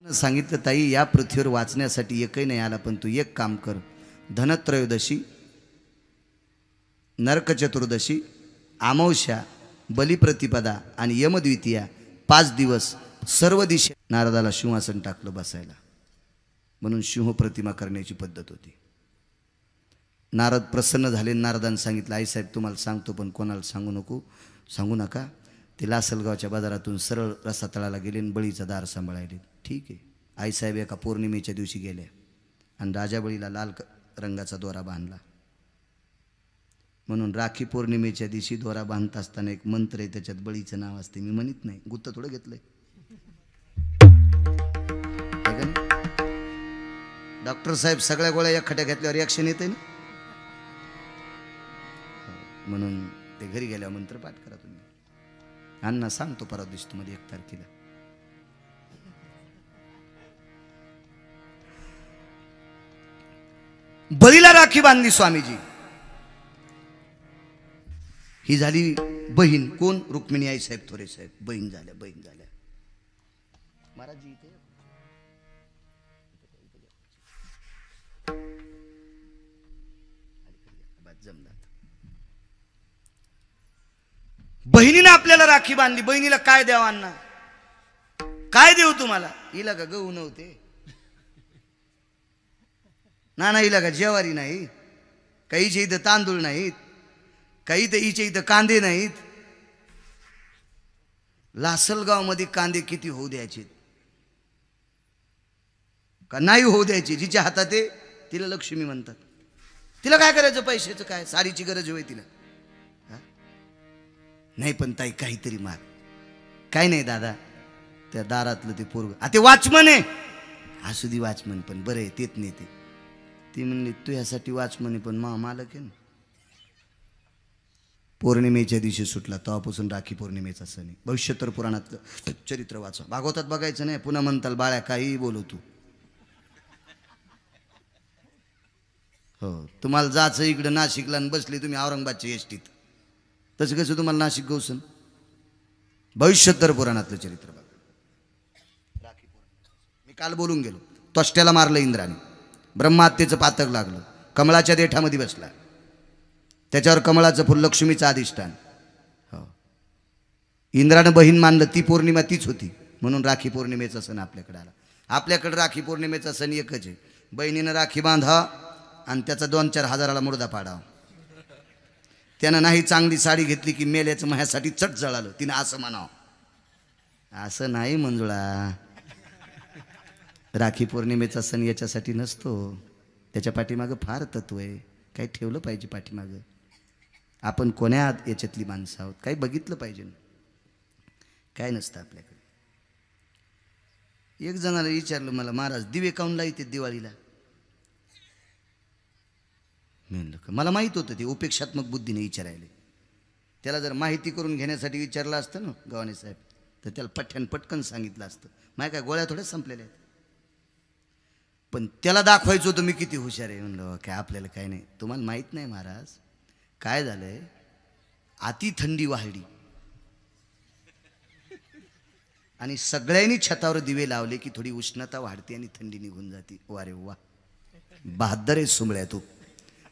सांगितलं ताई या पृथ्वीवर वाचण्यासाठी एकही नाही आला, पण तू एक काम कर, धनत्रयोदशी, नरक चतुर्दशी, अमावस्या, बलिप्रतिपदा आणि यमद्वितीया 5 दिवस सर्व दिशे नारदाला सिंहासन टाकलं बसायला, म्हणून सिंह प्रतिमा करण्याची पद्धत होती. नारद प्रसन्न झाले. नारदांनी सांगितलं, आई साहेब तुम्हाला सांगतो पण कोणाला सांगू नका. ते लासलगावच्या बाजारातून सरळ रसातळाला गेले आणि बळीचा दार सांभाळायले. ठीक आहे. आईसाहेब एका पौर्णिमेच्या दिवशी गेल्या आणि राजाबळीला लाल रंगाचा दोरा बांधला. म्हणून राखी पौर्णिमेच्या दिवशी दोरा बांधत असताना एक मंत्र आहे, त्याच्यात बळीचं नाव असते. मी म्हणत नाही, गुत्त थोडं घेतलंय. डॉक्टर साहेब सगळ्या गोळ्या एकखट्या घेतल्यावर रिॲक्शन येते ना, म्हणून ते घरी गेल्यावर मंत्र पाठ करा तुम्ही. अण्णा सांगतो परवा दिवशी तुम्हाला 1 तारखेला. बळीला राखी बांधली स्वामीजी. ही झाली बहीण. कोण? रुक्मिणी आई साहेब थोरे साहेब. बहीण झाल्या महाराज इथे बहिणीने आपल्याला राखी बांधली. बहिणीला काय द्यावं अण्णा? काय देऊ तुम्हाला? हिला का गहू नव्हते ना, हिला का ज्वारी नाही, काहीच्या इथं तांदूळ नाहीत, काही तर हिच्या इथं कांदे नाहीत. लासलगाव मध्ये कांदे किती होऊ द्यायचे का नाही होऊ द्यायचे? जिच्या हातात आहे तिला लक्ष्मी म्हणतात. तिला काय करायचं? पैशाचं काय? सारीची गरज होय तिला? नाही पण ताई काहीतरी माग. काय नाही दादा, त्या दारातलं ते पोरग ते वॉचमन आहे. असू दे वॉचमन, पण बरं आहे तेच नाही. ती म्हणली तू यासाठी वॉचमन आहे पण मालक आहे ना. पौर्णिमेच्या दिवशी सुटला. तेव्हापासून राखी पौर्णिमेचा सण आहे. भविष्योत्तर पुराणातलं चरित्र वाचा. भागवतात बघायचं नाही. पुन्हा म्हणताल बाळ्या काहीही बोलू तू. हो, तुम्हाला जायचं इकडं नाशिकला आणि बसले तुम्ही औरंगाबादच्या एसटीत. तसं कसं तुम्हाला नाशिक गौसन? भविष्योत्तर पुराणातलं चरित्र बघा. राखी पौर्णिमा मी काल बोलून गेलो. त्वष्ट्याला मारलं इंद्राने. ब्रह्महत्येचं पातक लागलं. कमळाच्या देठामध्ये बसला. त्याच्यावर कमळाचं फुल लक्ष्मीचं अधिष्ठान. हो, इंद्रानं बहीण मानलं. ती पौर्णिमा तीच होती, म्हणून राखी पौर्णिमेचा सण आपल्याकडे आला. आपल्याकडे राखी पौर्णिमेचा सण एकच आहे. बहिणीनं राखी बांधा आणि त्याचा 2-4 हजाराला मुर्दा पाडावा. त्यानं नाही चांगली साडी घेतली की मेल्याचं माझ्यासाठी चट जळालं, तिनं असं म्हणावं. असं नाही मंजुळा. राखी पौर्णिमेचा सण याच्यासाठी नसतो. त्याच्या पाठीमागं फार तत्व आहे. काही ठेवलं पाहिजे पाठीमागं. आपण कोण्या याच्यातली माणसं आहोत, काही बघितलं पाहिजे. काय नसतं आपल्याकडे. एक जणाला विचारलं मला, महाराज दिवे काऊन लावते दिवाळीला? म्हणलं का मला माहीत होतं ते उपेक्षात्मक बुद्धीने विचारायला. त्याला जर माहिती करून घेण्यासाठी विचारलं असतं ना गव्हाणे साहेब, तर त्याला पटकन सांगितलं असतं. माझ्या काय गोळ्या थोड्याच संपलेल्या आहेत. पण त्याला दाखवायचं होतं मी किती हुशार आहे. म्हणलं काय आपल्याला काय नाही. तुम्हाला माहीत नाही महाराज काय झालंय, अति थंडी वाढली आणि सगळ्यांनी छतावर दिवे लावले की थोडी उष्णता वाढते आणि थंडी निघून जाते. वारे वा, बहादर आहे सुंबळ्या तू.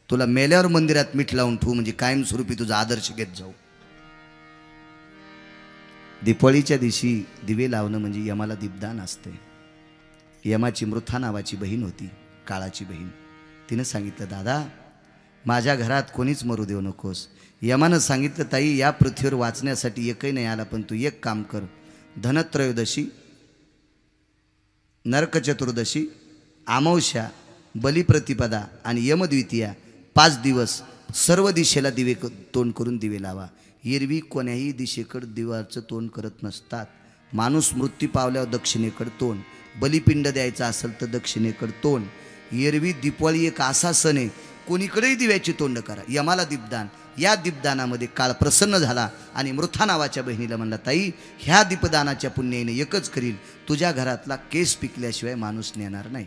तुला मेल्यावर मंदिरात मीठ लावून ठेवू म्हणजे कायमस्वरूपी तुझा आदर्श घेत जाऊ. दीपावलीच्या दिवशी दिवे लावणं म्हणजे यमाला दीपदान असते. यमाची मृथा नावाची बहीण होती, काळाची बहीण. तिनं सांगितलं दादा माझ्या घरात कोणीच मरू देऊ नकोस. यमानं सांगितलं ताई या पृथ्वीवर वाचण्यासाठी एकही नाही आला, पण तू एक काम कर, धनत्रयोदशी, नरक चतुर्दशी, अमावस्या, बलिप्रतिपदा आणि यमद्वितीया 5 दिवस सर्व दिशेला दिवे तोंड करून दिवे लावा. एरवी कोण्याही दिशेकडे दिवाचं तोंड करत नसतात. माणूस मृत्यू पावल्यावर दक्षिणेकडे तोंड, बलिपिंड द्यायचा असेल तर दक्षिणेकडे तोंड. एरवी दीपावली एक असा सण आहे कोणीकडेही दिव्याची तोंड करा. यमाला दीपदान. या दीपदानामध्ये काळ प्रसन्न झाला आणि मृथा नावाच्या बहिणीला म्हणला ताई ह्या दीपदानाच्या पुण्याने एकच करील, तुझ्या घरातला केस पिकल्याशिवाय माणूस नेणार नाही.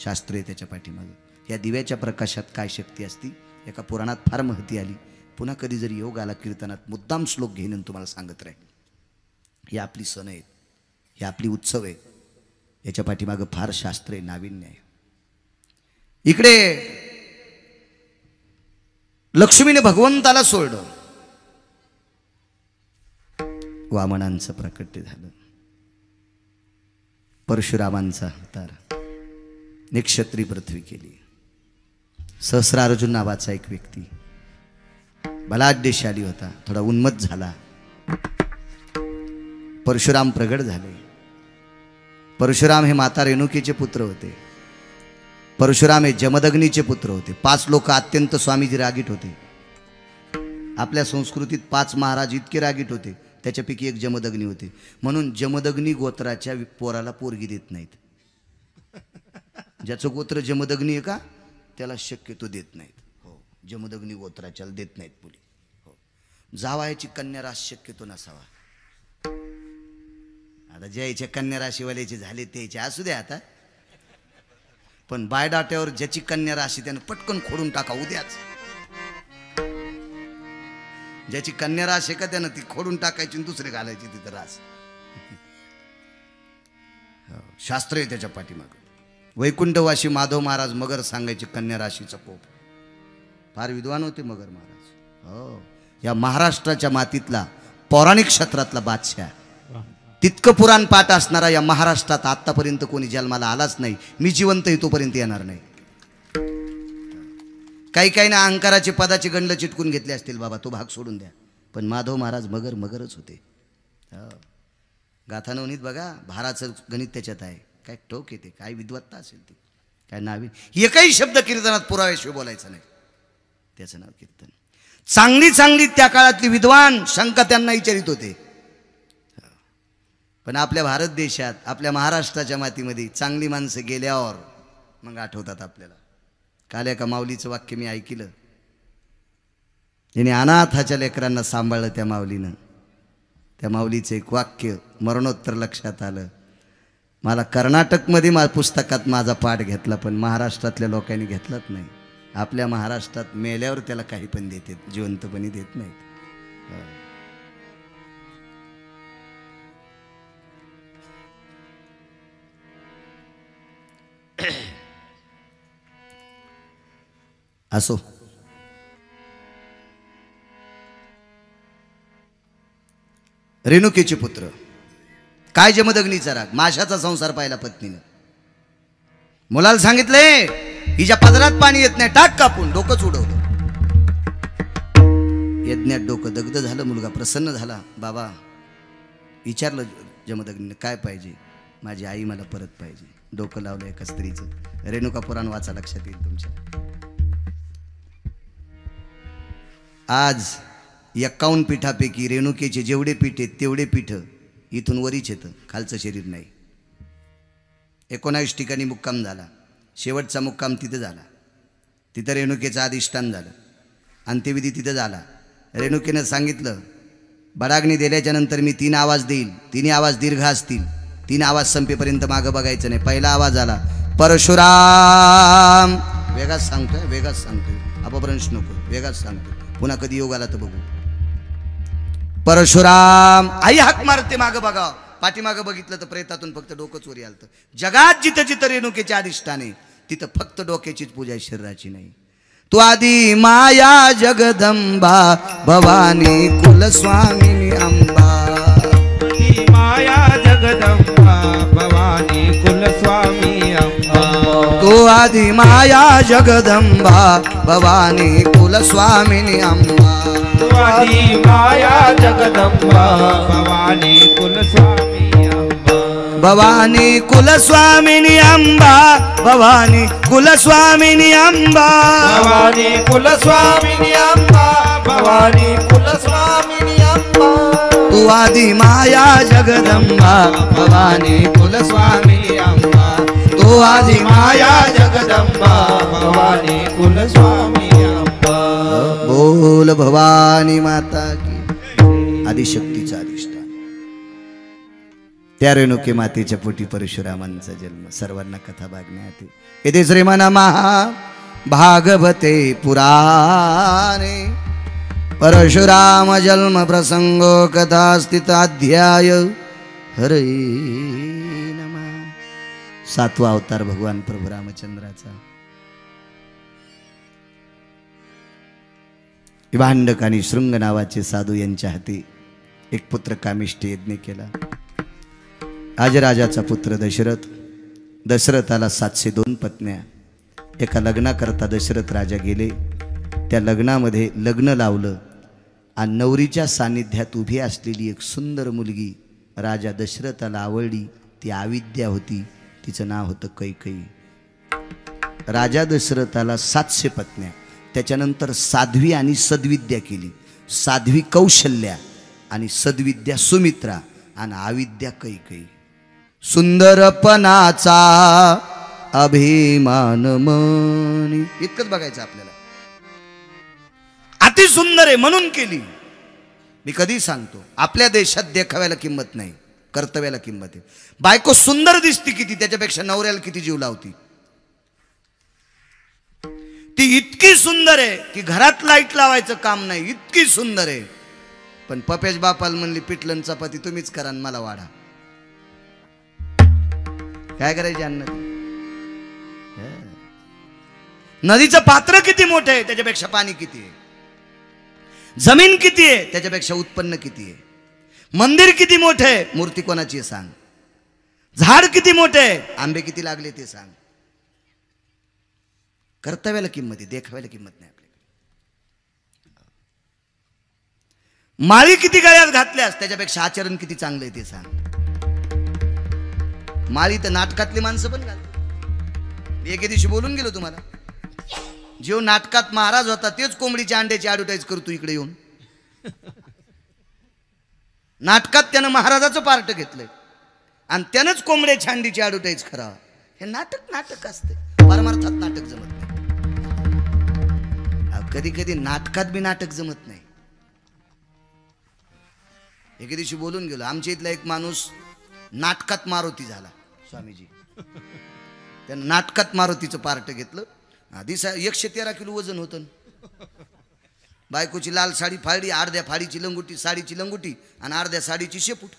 शास्त्र आहे त्याच्या पाठीमागे. या दिव्याच्या प्रकाशात काय शक्ती असती एका पुराणात फार माहिती आली. पुन्हा कधी जरी योग आला कीर्तनात मुद्दाम श्लोक घेईन तुम्हाला सांगत राहील. ही आपली सण आहेत. हे आपली उत्सव आहे, याच्या पाठीमागं फार शास्त्र आहे, नाविन्य आहे. इकडे लक्ष्मीने भगवंताला सोडलं, वामनांचं प्रकट झालं, परशुरामांचा अवतार, निक्षत्री पृथ्वी केली. सहस्रार्जुन नावाचा एक व्यक्ती बलाढ्यशाली होता, थोडा उन्मत्त झाला. परशुराम प्रगट झाले. परशुराम हे माता रेणुकीचे पुत्र होते. परशुराम हे जमदग्नीचे पुत्र होते. 5 लोक अत्यंत स्वामीजी रागीट होते. आपल्या संस्कृतीत 5 महाराज इतके रागीट होते, त्याच्यापैकी एक जमदग्नी होते. म्हणून जमदग्नी गोत्राच्या पोराला पोरगी देत नाहीत. ज्याचं गोत्र जमदग्नी आहे का त्याला शक्यतो देत नाहीत. हो, जमदग्नी गोत्राच्याला देत नाहीत मुली. हो, जावयाची कन्या रास शक्यतो नसावा. आता ज्याच्या कन्या राशीवाल्याचे झाले त्याचे असू द्या आता, पण बायडाट्यावर ज्याची कन्या राशी त्यानं पटकन खोडून टाका उद्याच. ज्याची कन्या रास आहे का त्यानं ती खोडून टाकायची आणि दुसरे घालायची तिथं रास. शास्त्र आहे त्याच्या पाठीमागं. वैकुंठवासी माधव महाराज मगर सांगायचे कन्या राशीचा पोप. फार विद्वान होते मगर महाराज. हो, या महाराष्ट्राच्या मातीतला पौराणिक क्षेत्रातला बादशाह. तितकं पुराण पाठ असणारा या महाराष्ट्रात आतापर्यंत कोणी जन्माला आलाच नाही. मी जिवंत आहे तोपर्यंत येणार नाही. काही ना अहंकाराचे पदाचे गंडलं चिटकून घेतले असतील बाबा, तो भाग सोडून द्या. पण माधव महाराज मगरच होते. गाथा नवनीत बघा, भाराचं गणित त्याच्यात आहे. काय टोक येते, काय विद्वत्ता असेल ती, काय नावी. एकही शब्द कीर्तनात पुराव्याशिवाय बोलायचा नाही, त्याचं नाव कीर्तन. चांगली त्या काळातली विद्वान शंका त्यांना विचारित होते. पण आपल्या भारत देशात, आपल्या महाराष्ट्राच्या मातीमध्ये चांगली माणसं गेल्यावर मग आठवतात आपल्याला. काल एका माऊलीचं वाक्य मी ऐकलं. ज्याने अनाथाच्या लेकरांना सांभाळलं त्या माऊलीनं. त्या माऊलीचं एक वाक्य मरणोत्तर लक्षात आलं. मला कर्नाटकमध्ये पुस्तकात माझा पाठ घेतला, पण महाराष्ट्रातल्या लोकांनी घेतलाच नाही. आपल्या महाराष्ट्रात मेल्यावर त्याला काही पण देतात, जिवंतपणी देत नाहीत. असो, रेणुकेचे पुत्र. काय जमदग्नीचा राग, माशाचा संसार पाहिला पत्नीनं. मुलाला सांगितले हिच्या पदरात पाणी येत नाही, टाक कापून. डोकंच उडवलं. यज्ञात डोकं दग्ध झालं. मुलगा प्रसन्न झाला. बाबा विचारलं जमदग्नीनं काय पाहिजे. माझी आई मला परत पाहिजे. डोकं लावलं एका स्त्रीचं. रेणुका पुराण वाचा, लक्षात येईल तुमच्या. आज 51 पीठापैकी रेणुकेचे जेवढे पीठ आहेत तेवढे पीठ इथून वरीच येतं, खालचं शरीर नाही. 19 ठिकाणी मुक्काम झाला. शेवटचा मुक्काम तिथं झाला. तिथं रेणुकेचं अधिष्ठान झालं. अंत्यविधी तिथं झाला. रेणुकेनं सांगितलं, बडाग्नी दिल्याच्या नंतर मी 3 आवाज देईल. 3 आवाज दीर्घ असतील. 3 आवाज संपेपर्यंत मागं बघायचं नाही. पहिला आवाज आला परशुराम. वेगाच सांगतोय, वेगाच सांगतोय, अपभ्रंश नको, वेगाच सांगतोय. पुन्हा कधी योग आला तर बघू. परशुराम. आई हाक मारते मागं बघा. पाठीमागं बघितलं तर प्रेतातून फक्त डोकं चोरी आलतं. जगात जिथं जिथं रेणुकेचे अधिष्ठान आहे तिथं फक्त डोक्याचीच पूजा, शरीराची नाही. तू आदी माया जगदंबा भवानी कुलस्वामिनी अंबा. माया जगदंबा भवानी कुलस्वामी अंबा. तू आदी माया जगदंबा भवानी कुलस्वामिनी अंबा. आदि माया जगदंबा भवानी कुलस्वामी अंबा. भवानी कुलस्वामिनी अंबा. भवानी कुलस्वामिनी अंबा. भवानी कुलस्वामिनी अंबा. भवानी कुलस्वामिनी अंबा. तू आदि माया जगदंबा भवानी कुलस्वामिनी अंबा. तू आदि माया जगदंबा भवानी कुलस्वामी अंबा. बोल भवानी माता की. आदिशक्तीचा अधिष्ठान. त्या रेणुके मातेच्या पोटी परशुरामांचा जन्म. सर्वांना कथा भागण्यात येते. श्रीमन महा भागवते पुराणे परशुराम जन्म प्रसंगो कथा स्थित अध्याय हरे नमः. 7वा अवतार भगवान प्रभू रामचंद्राचा. भांडक आणि शृंग नावाचे साधू यांच्या हाती एक पुत्र कामिष्ठी यज्ञ केला. राजाचा पुत्र दशरथ. दशरथाला 702 पत्न्या. एका लग्नाकरता दशरथ राजा गेले. त्या लग्नामध्ये लग्न लावलं आणि नवरीच्या सानिध्यात उभी असलेली एक सुंदर मुलगी राजा दशरथाला आवडली. ती आविद्या होती. तिचं नाव होतं कैकेयी. राजा दशरथाला 700 पत्न्या. त्याच्यानंतर साध्वी आणि सद्विद्या केली. साध्वी कौशल्या आणि सद्विद्या सुमित्रा आणि आविद्या कैकेयी. सुंदरपणाचा अभिमान मनी. इतकंच बघायचं आपल्याला. अति सुंदर आहे म्हणून केली. मी कधी सांगतो आपल्या देशात देखाव्याला किंमत नाही, कर्तव्याला किंमत आहे. बायको सुंदर दिसती किती त्याच्यापेक्षा नवऱ्याला किती जीव लावती. ती इतकी सुंदर आहे की घरात लाईट लावायचं काम नाही, इतकी सुंदर आहे. पण पपेश बापाला म्हणली पिठलं चपाती तुम्हीच करा आणि मला वाढा. काय करायचे अन्न. नदीचं पात्र किती मोठं आहे त्याच्यापेक्षा पाणी किती आहे. जमीन किती आहे त्याच्यापेक्षा उत्पन्न किती आहे. मंदिर किती मोठे आहे मूर्ती कोणाची आहे सांग. झाड किती मोठे आहे आंबे किती लागले ते सांग. कर्तव्याला किंमत आहे, देखाव्याला किंमत नाही आपल्याकडे. माळी किती गळ्यात घातल्यास त्याच्यापेक्षा आचरण किती चांगलं आहे ते सांग. माळी तर नाटकातली माणसं पण घालतात. एके दिवशी बोलून गेलो तुम्हाला. जो नाटकात महाराज होता तेच कोंबडीच्या अंड्याची ॲडव्हर्टाईज करतो इकडे येऊन. नाटकात त्यानं महाराजाचं पार्ट घेतलंय आणि त्यानंच कोंबड्याच्या अंडीची ॲडव्हर्टाईज करावं. हे नाटक असते. परमार्थात नाटक जमत नाही. कधी कधी नाटकात बी नाटक जमत नाही. एके दिवशी बोलून गेलो. आमच्या इथला एक माणूस नाटकात मारुती झाला. स्वामीजी त्यानं नाटकात मारुतीचं पार्ट घेतलं. आधी 113 किलो वजन होतं. बायकोची लाल साडी फाडी, अर्ध्या फाडीची लंगोटी, साडीची लंगोटी आणि अर्ध्या साडीची शेपूट.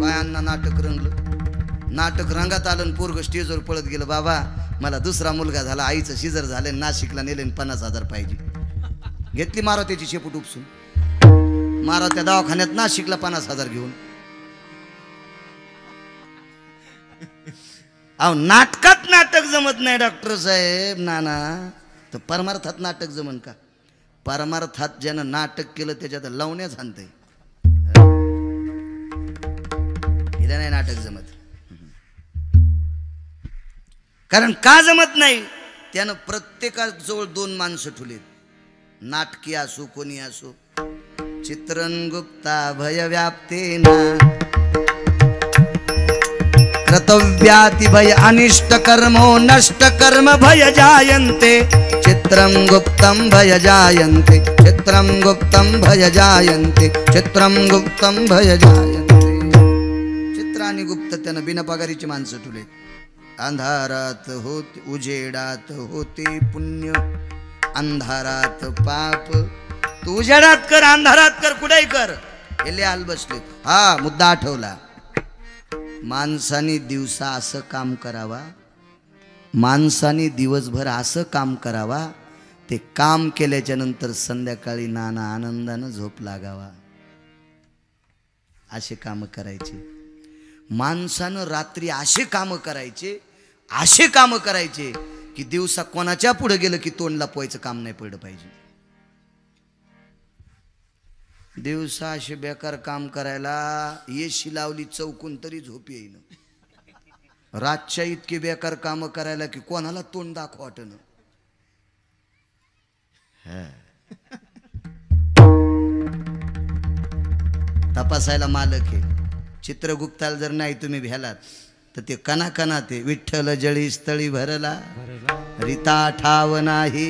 काय अण्णा नाटक रंगलं. नाटक रंगात आलं. पोरग स्टेजवर पळत गेलं. बाबा मला दुसरा मुलगा झाला, आईचं शिजर झालं, नाशिकला नेले 50,000 पाहिजे. घेतली मारुतीची शेपूट उपसून. मारुत्या दवाखान्यात नाशिकला 50,000 घेऊन. अहो नाटकात नाटक जमत नाही डॉक्टर साहेब. नाना तर परमार्थात नाटक जमन का. परमार्थात ज्यानं नाटक केलं त्याच्यात लावण्याच हाणतंय. हिला नाही नाटक जमत. कारण का जमत नाही. त्यानं प्रत्येकाजवळ 2 माणसं ठुलेत. नाटकी असो कोणी असो. चित्रंगुप्ता भय व्याप्तेना कर्तव्याति भय अनिष्ट कर्मो नष्ट कर्म भय जायन्ते. चित्रं गुप्तं भय जायन्ते. चित्रं गुप्तं भय जायन्ते. चित्रं गुप्तं भय जायन्ते. चित्र आणि गुप्त त्यानं बिनपगारीची माणसं ठुले. अंधारात होते उजेडात होते पुण्य. अंधारात पाप. तू उजेडात कर अंधारात कर कुठेही कर. हे लिहाल बसले. हा मुद्दा आठवला. माणसाने दिवसा असं काम करावा. माणसाने दिवसभर असं काम करावा. ते काम केल्याच्या नंतर संध्याकाळी नाना आनंदानं झोप लागावा. असे काम करायचे. माणसानं रात्री असे काम करायचे, असे काम करायचे की दिवसा कोणाच्या पुढे गेलं की तोंड लपवायचं काम नाही पडलं पाहिजे. दिवसा असे बेकार काम करायला येशी लावली चौकून तरी झोप येईन. रातच्या इतके बेकार काम करायला की कोणाला तोंड दाखव वाटन. तपासायला मालक आहे. चित्रगुप्ताला जर नाही तुम्ही भ्यालात तर ते कणा ते विठ्ठल जळी स्थळी भरला रिता ठाव नाही.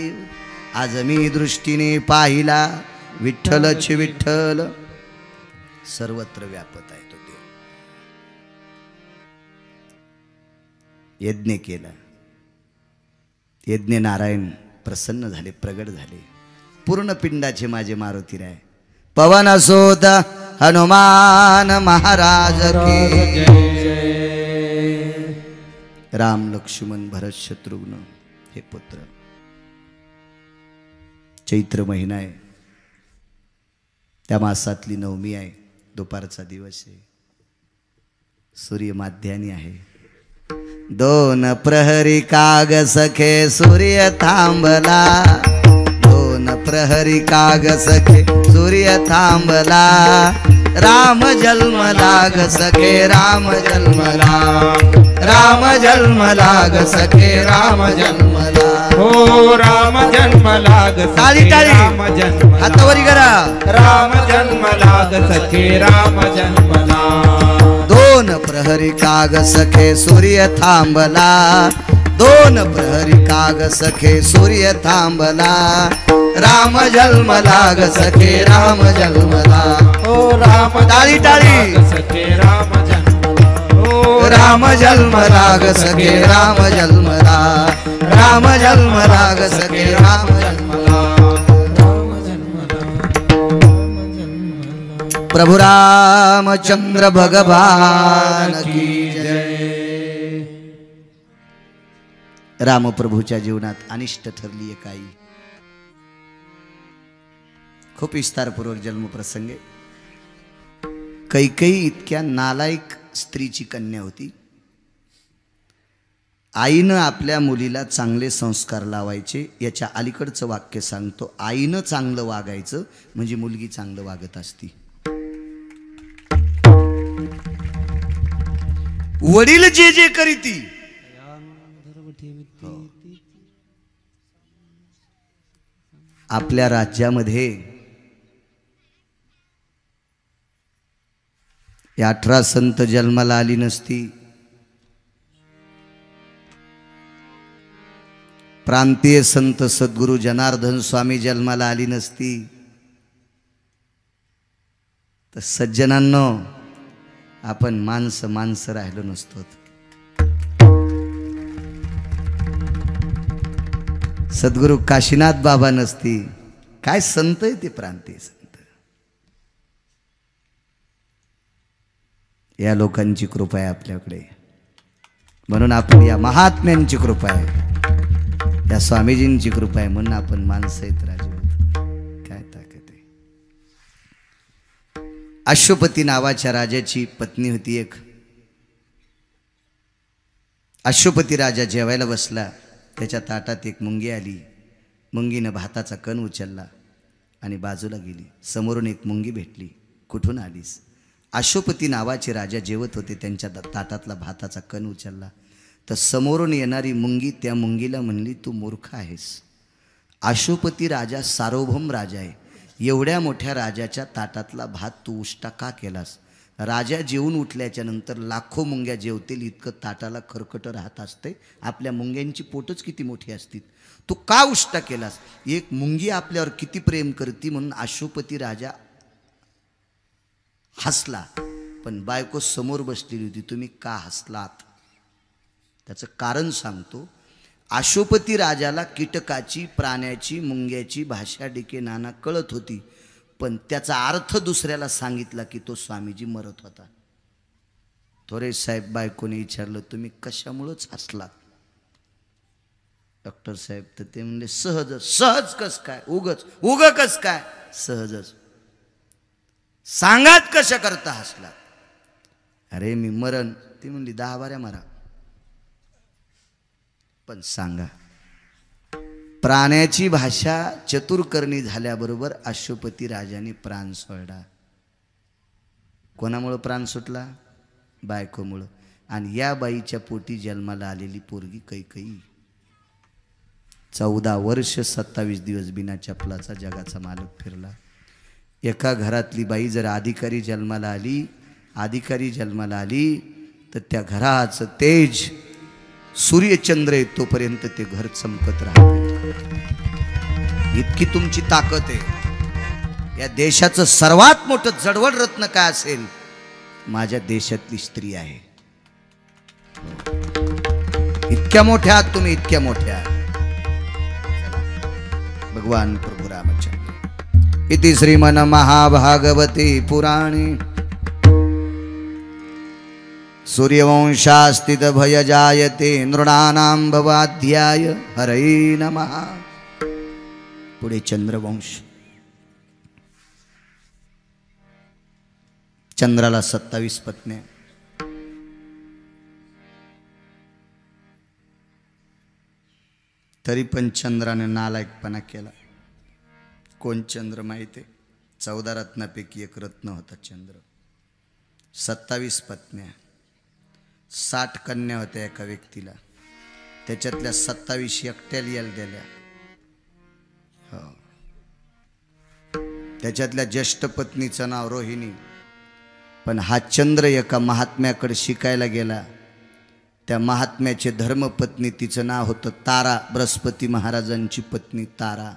आज मी दृष्टीने पाहिला विठ्ठलच विठ्ठल सर्वत्र व्यापत आहे तो देव. यज्ञ केला. यज्ञ नारायण प्रसन्न झाले, प्रगट झाले. पूर्ण पिंडाचे माझे मारुती राय. पवन असोत हनुमान महाराज की राम लक्ष्मण भरत शत्रुघ्न हे पुत्र. चैत्र महिना आहे, त्या मासातली नवमी आहे, दुपारचा दिवस आहे, सूर्य माध्यानी आहे. दोन प्रहरी काग सखे सूर्य थांबला, दोन प्रहरी काग सखे सूर्य थांबला. राम जन्मला ग सखे राम जन्मला, राम जन्मला ग सखे राम जन्मला. हो राम जन्मला ग टाळी टाळी राम जन्मला, हातावरी करा. राम जन्मला ग सखे राम जन्मला. दोन प्रहरी काग सखे सूर्य थांबला, दोन प्रहरी काग सखे सूर्य थांबला. राम जन्मला ग सखे राम जन्मला. हो राम टाळी टाळी सखे राम जन्मला. हो राम जन्मला ग सखे राम जन्मला, राम जन्मला ग सखे राम जन्मला. राम जन्मला, राम जन्मला. प्रभु रामचंद्र भगवान की जय. रामप्रभूच्या जीवनात अनिष्ट ठरली एक आई. खूप विस्तारपूर्वक जन्मप्रसंग. कैकेयी इतक्या नालायक स्त्रीची कन्या होती. आईनं आपल्या मुलीला चांगले संस्कार लावायचे. याच्या अलीकडचं वाक्य सांगतो, आईनं चांगलं वागायचं म्हणजे मुलगी चांगलं वागत असती. वडील जे जे करीती आपल्या राज्यामध्ये 18 संत जन्माला आली नसती, प्रांतीय संत सद्गुरु जनार्दन स्वामी जन्माला आली नसती, तर सज्जनांनो आपण माणसं राहिलो नसतो. सद्गुरु काशीनाथ बाबा नसती, काय संत आहे ते प्रांतीय संत. या लोकांची कृपा आहे आपल्याकडे, म्हणून आपण या महात्म्यांची कृपा आहे, या स्वामीजींची कृपा आहे, म्हणून आपण माणसं आहेत राजू. काय ताकद आहे. अश्वपती नावाच्या राजाची पत्नी होती एक. अश्वपती राजा जेवायला बसला, त्याच्या ताटात एक मुंगी आली. मुंगीनं भाताचा कण उचलला आणि बाजूला गेली. समोरून एक मुंगी भेटली. कुठून आलीस? अश्वपती नावाचे राजा जेवत होते, त्यांच्या ताटातला भाताचा कण उचलला. तर समोरून येणारी मुंगी त्या मुंगीला म्हणली, तू मूर्ख आहेस. अश्वपती राजा सार्वभौम राजा आहे, एवढ्या मोठ्या राजाच्या ताटातला भात तू उष्टा का केलास? राजा जेवून उठल्याच्या नंतर लाखो मुंग्या जेवतील इतकं ताटाला खरकट राहत असते. आपल्या मुंग्यांची पोटच किती मोठी असतील, तू का उष्टा केलास? एक मुंगी आपल्यावर किती प्रेम करती म्हणून अश्वपती राजा हसला. पण बायको समोर बसलेली होती. तुम्ही का हसलात? त्याचं कारण सांगतो. अश्वपती राजाला कीटकाची, प्राण्याची, मुंग्याची भाषा डिके नाना कळत होती, पण त्याचा अर्थ दुसऱ्याला सांगितला की तो स्वामीजी मरत होता. थोरे साहेब बायकोने विचारलं, तुम्ही कशामुळंच हसलात? डॉक्टर साहेब तर ते म्हणले, सहजच. सहज कस काय? उग कस काय? सहजच. सांगात कशा करता हसलात? अरे मी मरण. ती म्हणली 10 बाऱ्या मरा, पण सांगा. प्राण्याची भाषा चतुर्कर्णी झाल्याबरोबर अश्वपती राजाने प्राण सोडला. कोणामुळं प्राण सुटला? बायकोमुळं. आणि या बाईच्या पोटी जन्माला आलेली पोरगी कैकेयी. 14 वर्ष 27 दिवस बिना चपलाचा जगाचा मालक फिरला. एका घरातली बाई जर अधिकारी जन्माला आली तर त्या घराचं तेज सूर्यचंद्र येतोपर्यंत ते घर चमकत राहते. इतकी तुमची ताकद आहे. या देशाचं सर्वात मोठं जडवड रत्न काय असेल? माझ्या देशातली स्त्री आहे. इतक्या मोठ्या आहात तुम्ही, इतक्या मोठ्या. भगवान प्रभू रामचंद्र इति श्रीमन्महाभागवते पुराणे सूर्यवंशास्थितभयजायते नृणानां भवाध्याय हरये नमः। पुढे चंद्रवंश। चंद्राला 27 पत्न्या, तरी पण चंद्राने नालायकपणा केला। कोण चंद्र माहिती? 14 रत्नापैकी एक रत्न होता चंद्र। 27 पत्न्या, 60 कन्या होत्या एका व्यक्तीला, त्याच्यातल्या 27 एकट्याला यायला दिल्या। हो, त्याच्यातल्या ज्येष्ठ पत्नीचं नाव रोहिणी। पण हा चंद्र एका महात्म्याकडे शिकायला गेला। त्या महात्म्याचे धर्मपत्नी, तिचं नाव होतं तारा, बृहस्पती महाराजांची पत्नी तारा।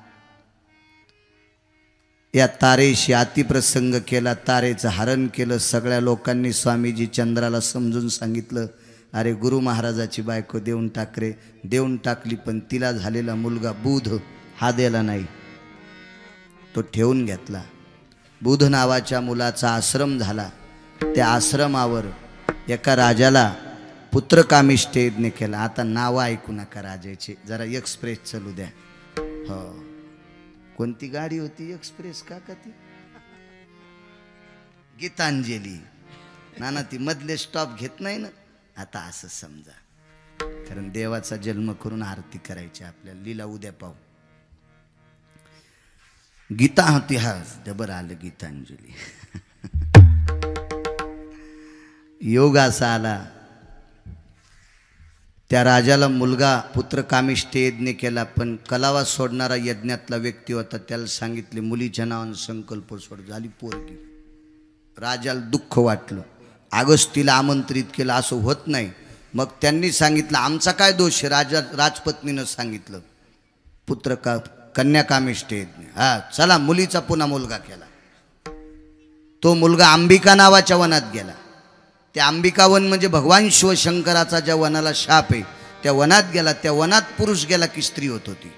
या तारेशी अतिप्रसंग केला, तारेचं हरण केलं। सगळ्या लोकांनी स्वामीजी चंद्राला समजून सांगितलं, अरे गुरु महाराजाची बायको देऊन टाक रे। देऊन टाकली, पण तिला झालेला मुलगा बुध हा दिला नाही, तो ठेवून घेतला। बुध नावाच्या मुलाचा आश्रम झाला। त्या आश्रमावर एका राजाला पुत्रकामिष्ठ यज्ञ केला। आता नाव ऐकू नका राजाचे, जरा एक्सप्रेस चालू द्या। हो, कोणती गाडी होती एक्सप्रेस काका? ती गीतांजली ना, ती मधले स्टॉप घेत नाही ना। आता असं समजा, कारण देवाचा जन्म करून आरती करायची आपल्याला। लीला उद्या पाहू। गीता होती, हा डबर आलं गीतांजली। योग असा आला, त्या राजाला मुलगा पुत्रकामिष्ठ यज्ञ केला, पण कलावा सोडणारा यज्ञातला व्यक्ती होता। त्याला सांगितले मुलीच्या नावानं संकल्प सोड, झाली पोरगी। राजाला दुःख वाटलं, अगस्तीला आमंत्रित केलं, असं होत नाही। मग त्यांनी सांगितलं आमचा काय दोष? राजपत्नीनं सांगितलं कन्याकामिष्ठ यज्ञ, हा चला मुलीचा पुन्हा मुलगा केला। तो मुलगा अंबिका नावाच्या वनात गेला। त्या अंबिका वन म्हणजे भगवान शिवशंकराचा ज्या वनाला शाप आहे, त्या वनात गेला। त्या वनात पुरुष गेला की स्त्री होत होती।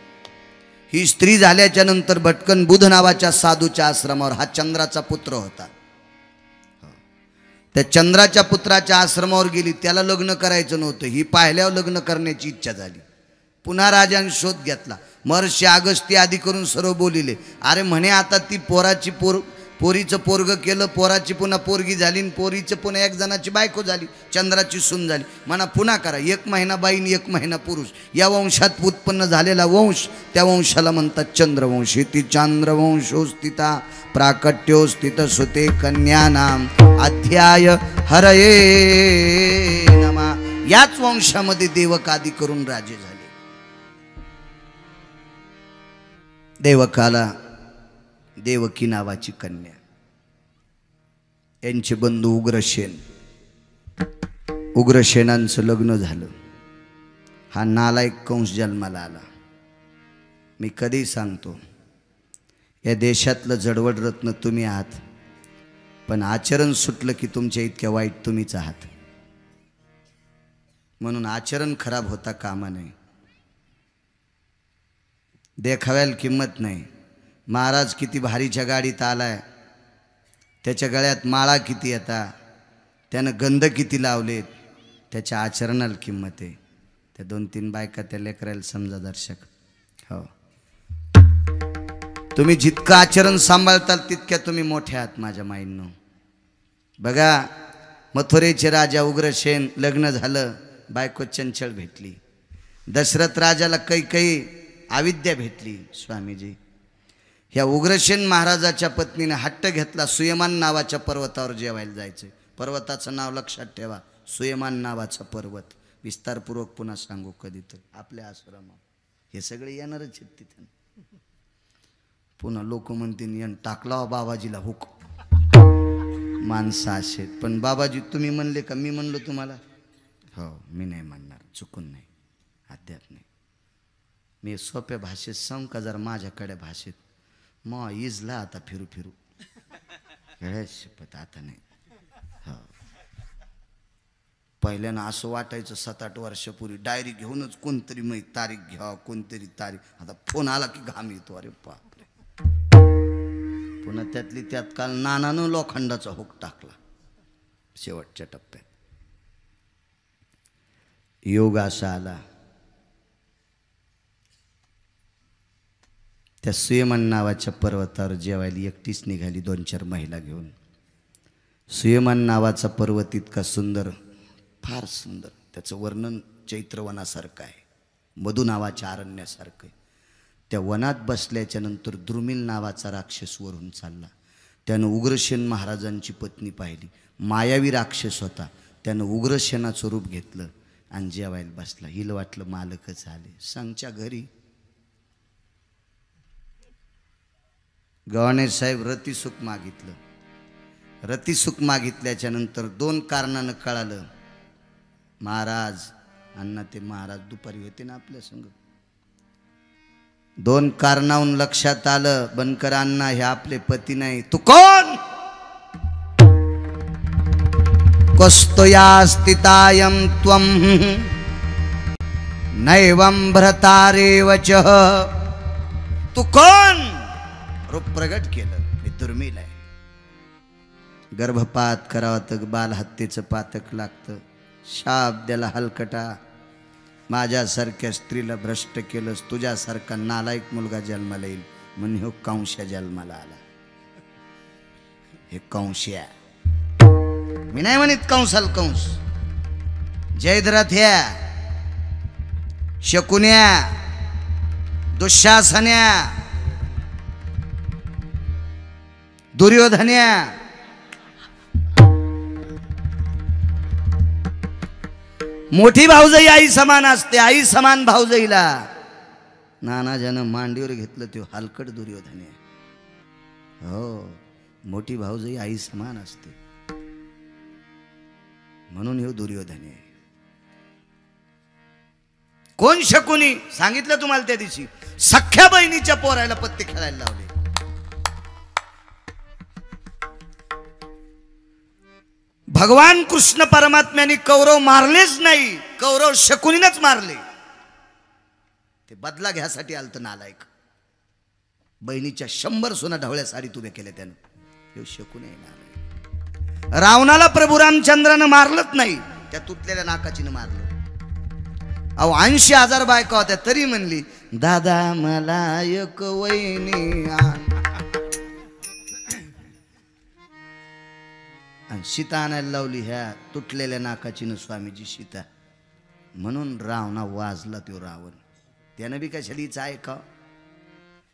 ही स्त्री झाल्याच्या नंतर भटकन बुध नावाच्या साधूच्या आश्रमावर, हा चंद्राचा पुत्र होता, त्या चंद्राच्या पुत्राच्या आश्रमावर गेली। त्याला लग्न करायचं नव्हतं, ही पाहिल्यावर लग्न करण्याची इच्छा झाली। पुन्हा राजाने शोध घेतला, महर्षी अगस्ती आदी करून सर्व बोलिले, अरे म्हणे आता ती पोरीचं पोरग केलं, पोराची पुन्हा पोरगी झाली, पोरीचं पुन्हा एक जणाची बायको झाली, चंद्राची सून झाली। म्हणा पुन्हा करा, 1 महिना बाईन 1 महिना पुरुष। या वंशात उत्पन्न झालेला वंश, त्या वंशाला म्हणतात चंद्रवंश। इति चांद्रवंशो स्थिता प्राकट्यो स्थित सुते कन्यानाम अध्याय हरये नमः। याच वंशामध्ये देवकादी करून राजे झाले। देवकाला देवकी नावाची कन्या, यांचे बंधू उग्रसेन, उग्रसेनांचं लग्न झालं। हा नालायक कंस जन्माला आला। मी कधी सांगतो, या देशातलं जडवड रत्न तुम्ही आहात, पण आचरण सुटलं की तुमच्या इतक्या वाईट तुम्हीच आहात। म्हणून आचरण खराब होता कामा नये, देखाव्याला किंमत नाही। महाराज किती भारीच्या गाडीत आलाय, त्याच्या गळ्यात माळा किती येतात, त्यानं गंध किती लावलेत, त्याच्या आचरणाला किंमत आहे। त्या 2-3 बायका त्या लेकरायला समजा दर्शक। हो, तुम्ही जितकं आचरण सांभाळताल तितक्या तुम्ही मोठे आहात माझ्या माईंनो। बघा, मथुरेचे राजा उग्रसेन लग्न झालं, बायको चंचल भेटली। दशरथ राजाला काही अविद्या भेटली स्वामीजी। ह्या उग्रसेन महाराजाच्या पत्नीने हट्ट घेतला, सुयमान नावाच्या पर्वतावर जेवायला जायचं। पर्वताचं नाव लक्षात ठेवा, सुयमान नावाचा पर्वत। विस्तारपूर्वक पुन्हा सांगू कधीतरी आपल्या आश्रमात, हे सगळे येणारच आहेत तिथे। पुन्हा लोक म्हणतील यान टाकला बाबाजीला हुक, माणसं असे। पण बाबाजी तुम्ही म्हणले का मी म्हणलो तुम्हाला? हो, मी नाही म्हणणार, चुकून नाही, अद्याप नाही। मी सोप्या भाषेत सांग का जर माझ्याकडे भाषेत, मग इजला आता फिरू फिरू शपथ आता नाही। हो, पहिल्यानं असं वाटायचं 7-8 वर्षापूर्वी डायरी घेऊनच कोणतरी मग तारीख घ्या, कोणतरी तारीख। आता फोन आला की घाम येतो, अरे बापरे। पुन्हा त्यातली त्यात काल नानानं लोखंडाचा हुक टाकला शेवटच्या टप्प्यात. योग असा आला, त्या सुयमन नावाच्या पर्वतावर जेवायला एकटीच निघाली 2-4 महिला घेऊन. सुयमन नावाचा पर्वत इतका सुंदर, फार सुंदर, त्याचं वर्णन चैत्रवनासारखं आहे, मधु नावाच्या अरण्यासारखं आहे. त्या वनात बसल्याच्या नंतर द्रुमिल नावाचा राक्षस वरून चालला. त्यानं उग्रसेन महाराजांची पत्नी पाहिली, मायावी राक्षस होता. त्यानं उग्रसेनाचं रूप घेतलं आणि जेवायला बसला. हिला वाटलं मालकच आले. सांगच्या घरी गव्हाणे साहेब रतिसुख मागितलं. रतिसुख मागितल्याच्या नंतर 2 कारणानं कळालं, महाराज अण्णा ते महाराज दुपारी होते ना आपल्या संग. 2 कारणावरून लक्षात आलं, बनकर अण्णा हे आपले पती नाही. तू कोण? कस्तया स्थितायं त्वं नैवं भ्रतारेवचः. तू कोण? रूप प्रगट केलं, हे दुर्मिळ आहे. गर्भपात करावा तर बालहत्येचं पातक लागतं. शाप द्याला हलकटा. माझ्यासारख्या स्त्रीला भ्रष्ट केलंस, तुझ्यासारखा नालायक मुलगा जन्माला येईल म्हणून ह्यो कंश्या जन्माला आला. हे कंश्या, मी नाही म्हणत कंसाल कंस. जयद्रथ्या, शकुन्या, दुःशासन्या, दुर्योधन्या, मोठी भाऊजाई आई समान असते. आई समान भाऊजाईला नानाजानं मांडीवर घेतलं ते हलकट दुर्योधन्या. हो, मोठी भाऊजाई आई समान असते म्हणून हे दुर्योधन आहे. कोण शकुनी? सांगितलं तुम्हाला त्या दिवशी, सख्या बहिणीच्या पोरायला पत्ते खेळायला लावले. भगवान कृष्ण परमात्म्याने कौरव मारलेच नाही, कौरव शकुनीनच मारले. ते बदला घ्यासाठी आलत नालायक. बहिणीच्या 100 सोना ढवळ्या साडीत उभ्या केल्या त्यानं. हे शकुनी आहे नालायक. रावणाला प्रभू रामचंद्रानं मारलंच नाही, त्या तुटलेल्या नाकाचीनं मारलं. अहो 80,000 बायका होत्या तरी म्हणली, दादा मला एक वहिनी आण. सीता आणायला लावली ह्या तुटलेल्या नाकाचीनं स्वामीजी सीता. म्हणून रावणा वाजला तो रावण. त्यानं बी कशाला हिचं ऐका.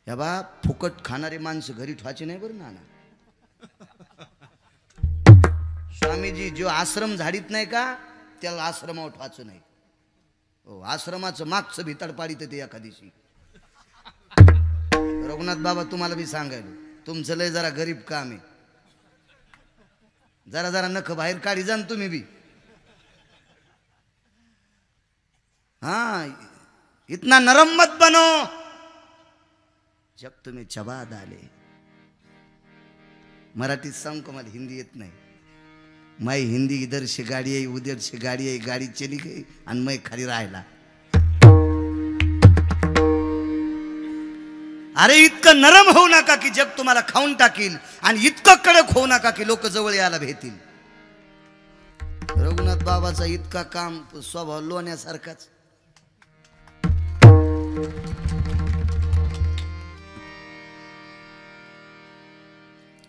या बा फुकट खाणारे माणसं घरी ठेवायचे नाही बरं नाना. स्वामीजी जो आश्रम झाडीत नाही का त्याला आश्रमावर ठेवायचं नाही. हो, आश्रमाचं मागचं भिताड पाडीत ते एका दिवशी. रघुनाथ बाबा तुम्हाला बी सांगायला, तुमचं लय जरा गरीब काम आहे. जरा जरा नख बाहेर काढी जाण तुम्ही बी. हाँ, इतना नरम मत बनो जब तुम्हें चबा डाले. मराठीत सांग को, मला हिंदी येत नाही. मैं हिंदी इधर से गाड़ी आई उधर से गाड़ी आई, गाड़ी चली गई आणि मैं खाली राहिला. अरे इतकं नरम होऊ नका की जग तुम्हाला खाऊन टाकील, आणि इतकं कडक होऊ नका की लोक जवळ यायला भेटतील. रघुनाथ बाबाचा इतका काम स्वभाव लोण्यासारखाच.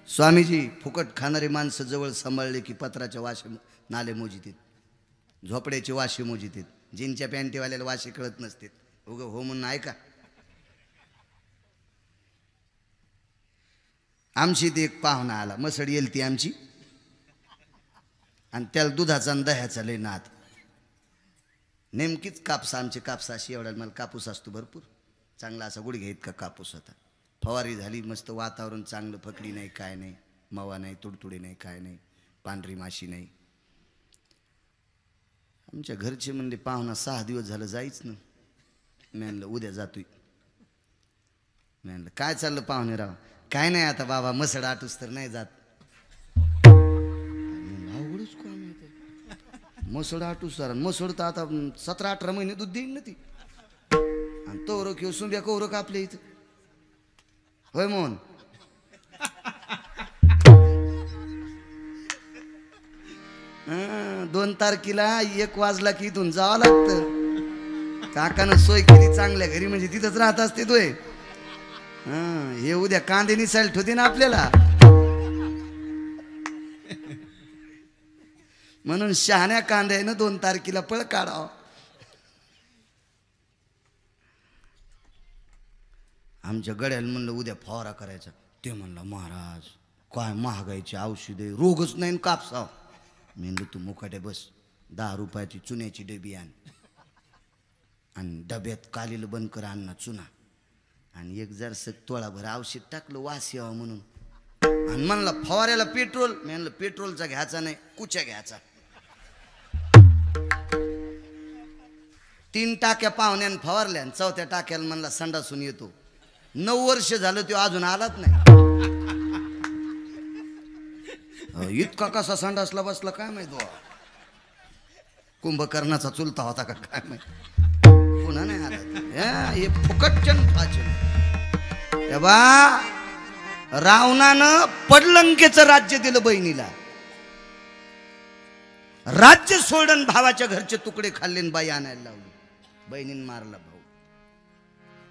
स्वामीजी फुकट खाणारे माणसं जवळ सांभाळले की पत्राच्या वाशे नाले मोजितेत, झोपड्याचे वाशे मोजितेत. जिनच्या पॅन्टीवाल्याला वाशे कळत नसते. उग हो म्हणून ऐका. आमची ती एक पाहुणा आला, मसड येईल ती आमची, आणि त्याला दुधाचा आणि दह्याचा लय नाद. नेमकीच कापसा, आमचे कापसा अशी एवढा मला कापूस असतो भरपूर चांगला, असा गुडघ्या इतका कापूस होता. फवारी झाली, मस्त वातावरण चांगलं, फकडी नाही, काय नाही, मवा नाही, तुडतुडी नाही, काय नाही, पांढरी माशी नाही. आमच्या घरचे म्हणले पाहुणा 6 दिवस झालं जायच ना. मी म्हणलं उद्या जातोय. मी म्हणलं काय चाललं पाहुणे राव? काय नाही आता बाबा मसड आटूस तर नाही जात. अवघडच काम आहे. मसड आटूस सर, मसड तर आता 17-18 महिने दूध देईन ना ती. आणि तो किंवा सुंब्या कौरक आपल्या इथं. होय मोहन, 2 तारखेला 1 वाजला की इथून जावं लागतं. काकानं सोय केली चांगल्या घरी म्हणजे तिथंच राहत असते तोय. हे उद्या कांदे निसायला ठेवते ना आपल्याला. म्हणून शहाण्या कांद्यानं 2 तारखेला पळ काढावं. आमच्या गड्याला म्हणलं उद्या फवारा करायचा. ते म्हणलं महाराज काय महागाईची औषधे, रोगच नाही कापसाव. मी म्हणलं तू मुकाट्या बस, 10 रुपयाची चुन्याची डबी आण आणि डब्यात कालीला बंद कर अण्णा चुना आणि एक जरसं तोळाभर औषध टाकलं वास यावं म्हणून. आणि म्हणला फवाऱ्याला पेट्रोल. मी म्हणलं पेट्रोलचा घ्यायचा नाही, कुच्या घ्यायचा. 3 टाक्या पाहुण्यानं फवारल्या आणि 4थ्या टाक्याला म्हणला संडासून येतो. 9 वर्ष झालं तो अजून आलाच नाही. इतका कसा संडासला बसला काय माहित. कुंभकर्णाचा चुलता होता का काय माहित. पुन्हा नाही आला. हे फुकटचन फाचन. बा रावणानं पडलंकेचं राज्य दिलं बहिणीला. राज्य सोडून भावाच्या घरचे तुकडे खाल्ले बाई आणायला लावली. बहिणीनं मारला भाऊ.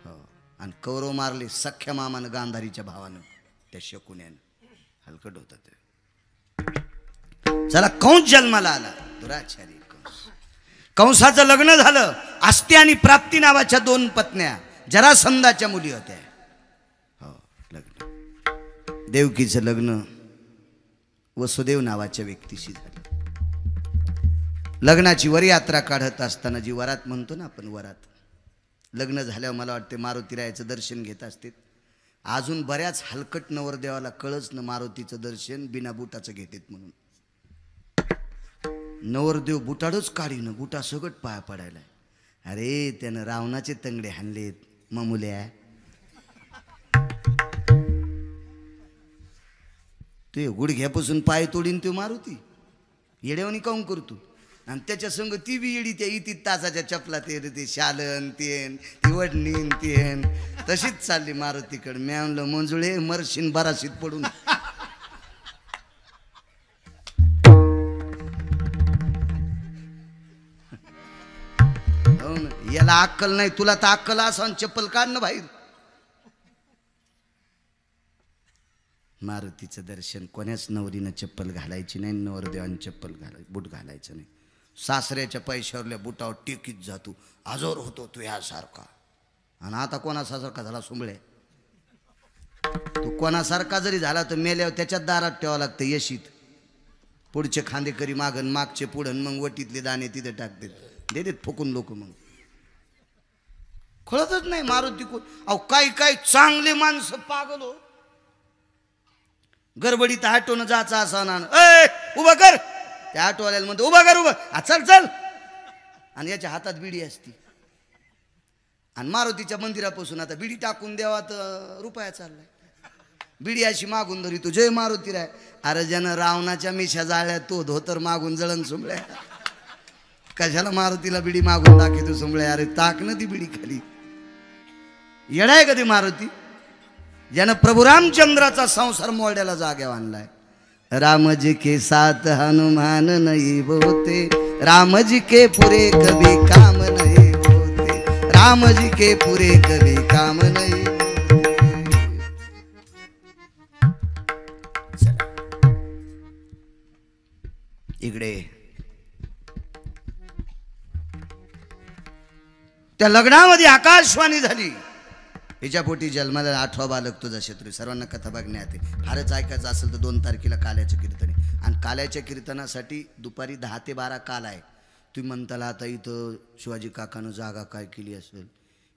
हो आणि कौरव मारले सख्या मामानं गांधारीच्या भावानं त्या शकुन्यानं. हलकट होता ते. चला कंस जन्माला आला. दुराचारी कंस. कंसाचं लग्न झालं. आस्ती आणि प्राप्ती नावाच्या 2 पत्न्या जरासंधाच्या मुली होत्या. हो लग्न. देवकीचं लग्न वसुदेव नावाच्या व्यक्तीशी झालं. लग्नाची वरयात्रा काढत असताना जी वरात म्हणतो ना आपण वरात, लग्न झाल्यावर मला वाटते मारुतीरायाचं दर्शन घेत असते. अजून बऱ्याच हलकट नवरदेवाला कळच न मारुतीचं दर्शन बिना बुटाचं घेतात म्हणून. नवरदेव बुटाडच काढीनं बुटा सगट पाया पडायला. अरे त्यानं रावणाचे तंगडे हाणलेत ममुल्या. ते गुडघ्यापासून पाय तोडीन तो मारुती. येड्यावानी काऊन करतो. आणि त्याच्या संग ती बी येडी त्या इती तासाच्या चपला ते शालन तेन ती वडणीन तेन तशीच चालली मारुतीकडे. मी म्हणलं मंजुळे मरशीन बराशीत पडून. हो ना, याला अक्कल नाही. तुला तर अक्कल असं चप्पल काढ ना बाहेर. मारुतीचं दर्शन कोण्याच नवरीनं चप्पल घालायची नाही. नवरदेवानं चप्पल बूट घालायचं नाही. सासऱ्याच्या पैशावरल्या बुटावर टेकीत जातो. आजोर होतो तू यासारखा. आणि आता कोणासारखा झाला सुंबळे. तू कोणासारखा जरी झाला तर मेल्यावर त्याच्यात दारात ठेवावं लागतं यशीत. पुढचे खांदेकरी मागन मागचे पुढन मग वटीतले दाणे तिथे टाकतात देतात फुकून लोक. मग कळतच नाही मारुती कोण. अहो काही काही चांगले माणसं पागल हो. गडबडीत आटोनं जायचं असं ना, उभं कर. त्या आटोवाल्याला म्हणतो उभा कर उभं. चल चल. आणि याच्या हातात बिडी असती. आणि मारुतीच्या मंदिरापासून आता बिडी टाकून द्यावा तर रुपया चाललाय. बिडी अशी मागून धरी तू जय मारुती राय. अरे ज्यानं रावणाच्या मिशा जाळल्या तो धोतर मागून जळण सुंबळ्या. कशाला मारुतीला बिडी मागून टाकी तू सुंबळ्या. अरे टाक ना ती बिडी खाली. येडाय कधी मारुती. ज्यानं प्रभू रामचंद्राचा संसार मोड्याला जाग्यावर आणलाय. राम जी के साथ हनुमान नहीं बोते. राम जी के पूरे कभी काम नहीं होते. राम जी के पूरे कभी काम नहीं. इकडे त्या लग्नामध्ये आकाशवाणी झाली. हिच्या पोटी जन्माला 8वा बालक तुझा शत्रू. सर्वांना कथा बघण्यात येते. फारच ऐकायचं असेल तर 2 तारखेला काल्याचं कीर्तन आहे. आणि काल्याच्या कीर्तनासाठी दुपारी 10 ते 12 काल आहे. तुम्ही म्हणताला आता इथं शिवाजी काकानं जागा काय केली असेल.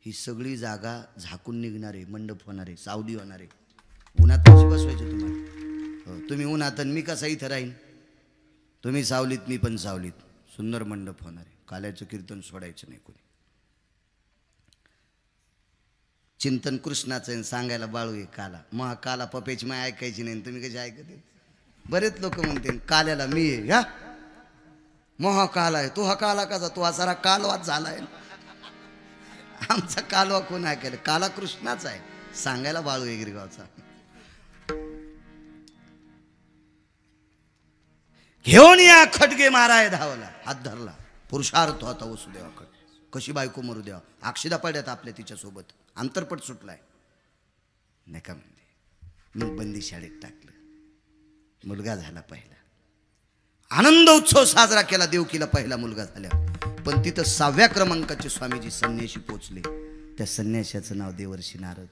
ही सगळी जागा झाकून निघणार आहे. मंडप होणार आहे. सावली होणार आहे. उन्हात कशी बसवायचे तुम्हाला. हो तुम्ही उन्हात मी कसा इथं राहीन. तुम्ही सावलीत मी पण सावलीत. सुंदर मंडप होणार आहे. काल्याचं कीर्तन सोडायचं नाही कोणी. चिंतन कृष्णाचं सांगायला बाळू आहे काला. मग काला पप्याची माय ऐकायची नाही. तुम्ही कशी ऐकते. बरेच लोक म्हणते काल्याला मी आहे. ह्या मोहा काला आहे. तो हा काला कसा. तो हा सारा कालवाच झालाय. आमचा कालवा कोण ऐकायला. काला कृष्णाचा आहे. सांगायला बाळू आहे गिरगावचा. घेऊन या खटगे माराय धावला, हात धरला, पुरुषार्थ होता वसुदेवाकडे. कशी बायको मरू द्यावा, अक्षदा पडल्यात आपल्या तिच्यासोबत, अंतरपट सुटलाय. नका म्हणजे मग बंदी शाळेत टाकलं. मुलगा झाला पहिला, आनंद उत्सव साजरा केला देवकीला पहिला मुलगा झाल्या. पण तिथं 6व्या क्रमांकाचे स्वामीजी संन्याशी पोचले. त्या संन्याशाचं नाव देवर्षी नारद.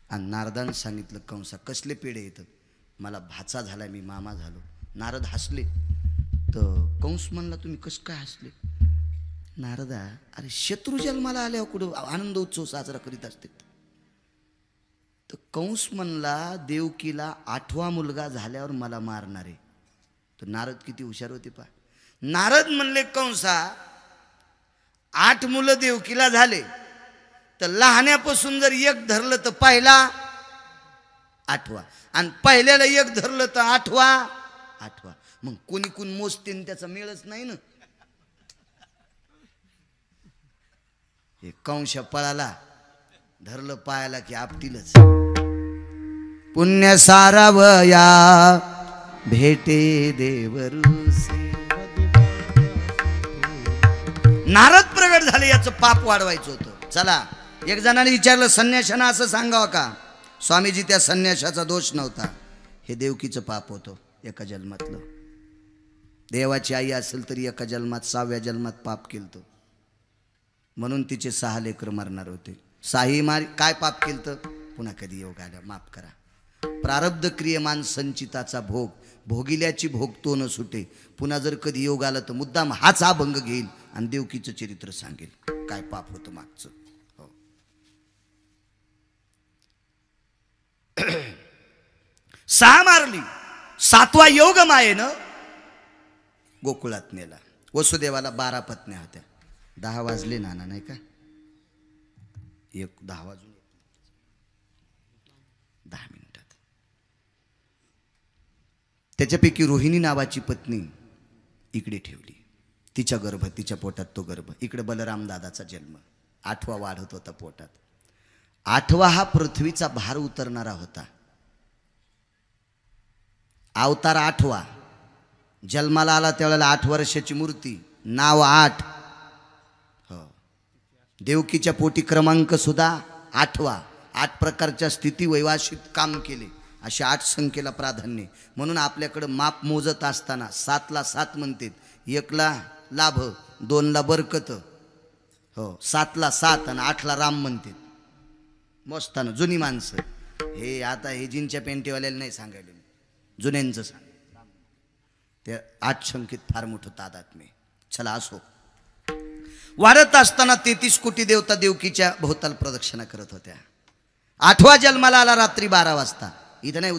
आणि नारदानं सांगितलं, कंसा कसले पेढे येतं, मला भाचा झाला, मी मामा झालो. नारद हसले. तर कंस म्हणला, तुम्ही कसं काय हसले? नारदा, अरे शत्रू जन्माला आल्यावर कुठं आनंद उत्सव साजरा करीत असते. तर कंस म्हणला, देवकीला 8वा मुलगा झाल्यावर मला मारणार आहे. तर नारद किती हुशार होते पहा. नारद म्हणले, कंसा 8 मुलं देवकीला झाले, तर लहान्यापासून जर एक धरलं तर पहिला 8वा, आणि पहिल्याला एक धरलं तर 8वा. मग कोणी कोण मोजते त्याचा मेळच नाही ना. हे कंश पळाला, धरलं पायाला की आपटीलच. पुण्य सारावया भेटे देवरूसे. नारद प्रगट झाले, याचं पाप वाढवायचं होतं. चला, एक जणाने विचारलं, संन्याशानं असं सांगावं का? स्वामीजी, त्या संन्याशाचा दोष नव्हता, हे देवकीचं पाप होतं एका जन्मातलं. देवाची आई असेल तरी एका जन्मात 6व्या जन्मात पाप केलं, म्हणून तिचे 6 लेकर मरणार होते. 6ही मार काय पाप केलं? पुन्हा कधी योग आला माफ करा. प्रारब्ध क्रियमान संचिताचा भोग, भोगिल्याची भोग तो न सुटे. पुन्हा जर कधी योग आला तर मुद्दाम हाच अभंग घेईल आणि देवकीचं चरित्र सांगेल, काय पाप होतं मागचं. हो. 6 मारली. 7वा योग मायेनं गोकुळात नेला. वसुदेवाला 12 पत्न्या होत्या. 10 वाजले नाना, नाही का? 10 वाजून 10 मिनिटात. त्याच्यापैकी रोहिणी नावाची पत्नी इकडे ठेवली. तिच्या गर्भ, तिच्या पोटात तो गर्भ. इकडे बलराम दादाचा जन्म. 8वा वाढत होता पोटात. 8वा हा पृथ्वीचा भार उतरणारा होता. अवतार 8वा. जन्माला आला त्यावेळेला 8 वर्षाची मूर्ती, नाव 8. हो. देवकीच्या पोटी क्रमांक सुद्धा 8वा. 8 प्रकारच्या स्थिती वैवाशिक काम केले, अशा 8 संख्येला प्राधान्य. म्हणून आपल्याकडं माप मोजत असताना 7ला 7 म्हणतात, 1ला लाभ, 2ला बरकत. हो, 7ला 7 आणि 8ला राम म्हणतात. मोजताना जुनी माणसं. हे आता हे जीनच्या पेंटीवाल्याला नाही सांगायला, जुन्यांचं सांग. त्या 8 संख्येत फार मोठं तादात्म्य. चला असो. वाढत असताना 33 कोटी देवता देवकीच्या भोवताल प्रदक्षिणा करत होत्या. 8वा जन्माला आला रात्री 12 वाजता. इथं नाही